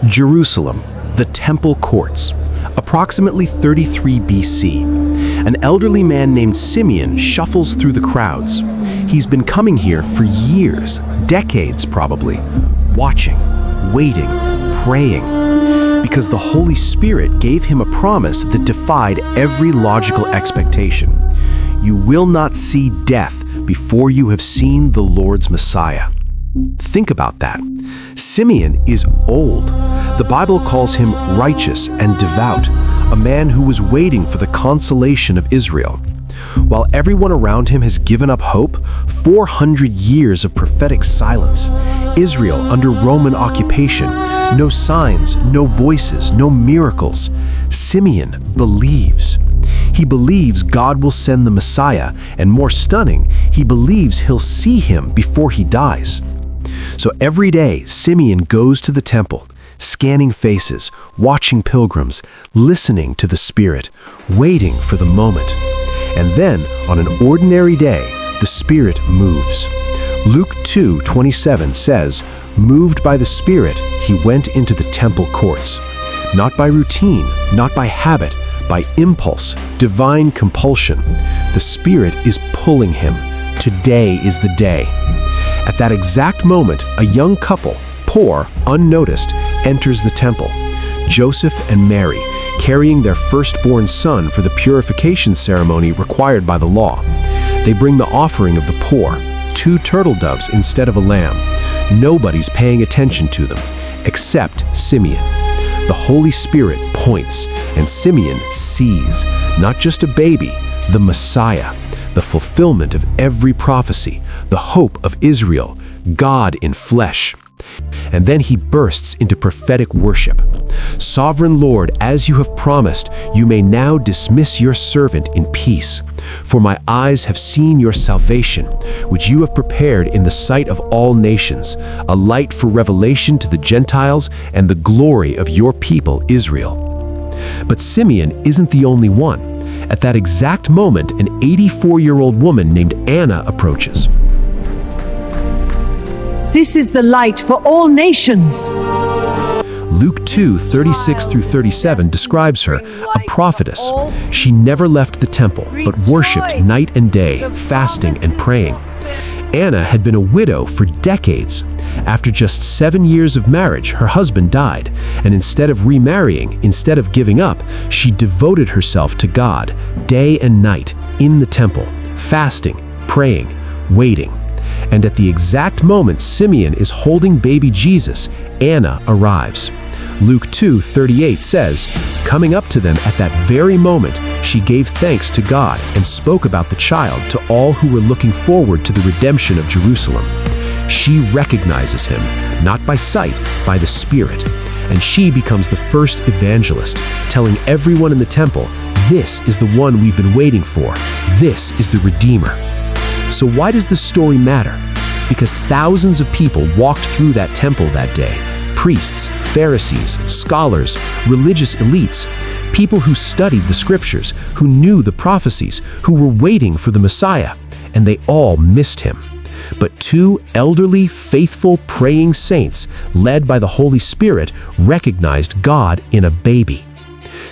Jerusalem, the Temple Courts. Approximately 33 BC, an elderly man named Simeon shuffles through the crowds. He's been coming here for years, decades probably, watching, waiting, praying, because the Holy Spirit gave him a promise that defied every logical expectation. You will not see death before you have seen the Lord's Messiah. Think about that. Simeon is old. The Bible calls him righteous and devout, a man who was waiting for the consolation of Israel. While everyone around him has given up hope, 400 years of prophetic silence, Israel under Roman occupation, no signs, no voices, no miracles. Simeon believes. He believes God will send the Messiah, and more stunning, he believes he'll see him before he dies. So every day, Simeon goes to the temple, scanning faces, watching pilgrims, listening to the Spirit, waiting for the moment. And then, on an ordinary day, the Spirit moves. Luke 2:27 says, "Moved by the Spirit, he went into the temple courts." Not by routine, not by habit, by impulse, divine compulsion. The Spirit is pulling him. Today is the day. At that exact moment, a young couple, poor, unnoticed, enters the temple. Joseph and Mary, carrying their firstborn son for the purification ceremony required by the law. They bring the offering of the poor, 2 turtle doves instead of a lamb. Nobody's paying attention to them, except Simeon. The Holy Spirit points, and Simeon sees, not just a baby, the Messiah, the fulfillment of every prophecy, the hope of Israel, God in flesh. And then he bursts into prophetic worship. "Sovereign Lord, as you have promised, you may now dismiss your servant in peace. For my eyes have seen your salvation, which you have prepared in the sight of all nations, a light for revelation to the Gentiles and the glory of your people Israel." But Simeon isn't the only one. At that exact moment, an 84-year-old woman named Anna approaches. "This is the light for all nations." Luke 2:36-37 describes her, a prophetess. She never left the temple, but worshipped night and day, fasting and praying. Anna had been a widow for decades. After just 7 years of marriage, her husband died, and instead of remarrying, instead of giving up, she devoted herself to God, day and night, in the temple, fasting, praying, waiting. And at the exact moment Simeon is holding baby Jesus, Anna arrives. Luke 2:38 says, "Coming up to them at that very moment, she gave thanks to God and spoke about the child to all who were looking forward to the redemption of Jerusalem." She recognizes him, not by sight, by the Spirit. And she becomes the first evangelist, telling everyone in the temple, "This is the one we've been waiting for. This is the Redeemer." So why does this story matter? Because thousands of people walked through that temple that day. Priests, Pharisees, scholars, religious elites, people who studied the scriptures, who knew the prophecies, who were waiting for the Messiah, and they all missed him. But 2 elderly, faithful, praying saints, led by the Holy Spirit, recognized God in a baby.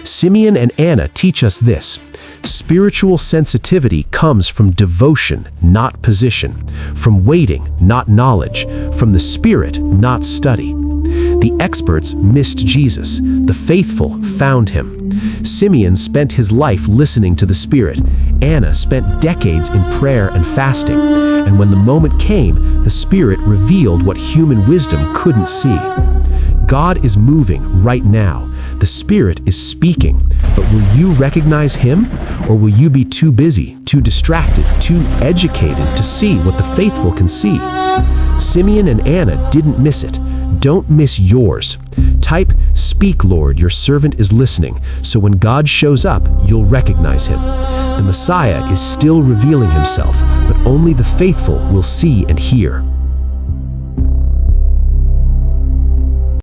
Simeon and Anna teach us this. Spiritual sensitivity comes from devotion, not position, from waiting, not knowledge, from the Spirit, not study. The experts missed Jesus. The faithful found him. Simeon spent his life listening to the Spirit. Anna spent decades in prayer and fasting. And when the moment came, the Spirit revealed what human wisdom couldn't see. God is moving right now. The Spirit is speaking. But will you recognize him? Or will you be too busy, too distracted, too educated to see what the faithful can see? Simeon and Anna didn't miss it. Don't miss yours. Type, "Speak, Lord, your servant is listening," so when God shows up, you'll recognize him. The Messiah is still revealing himself, but only the faithful will see and hear.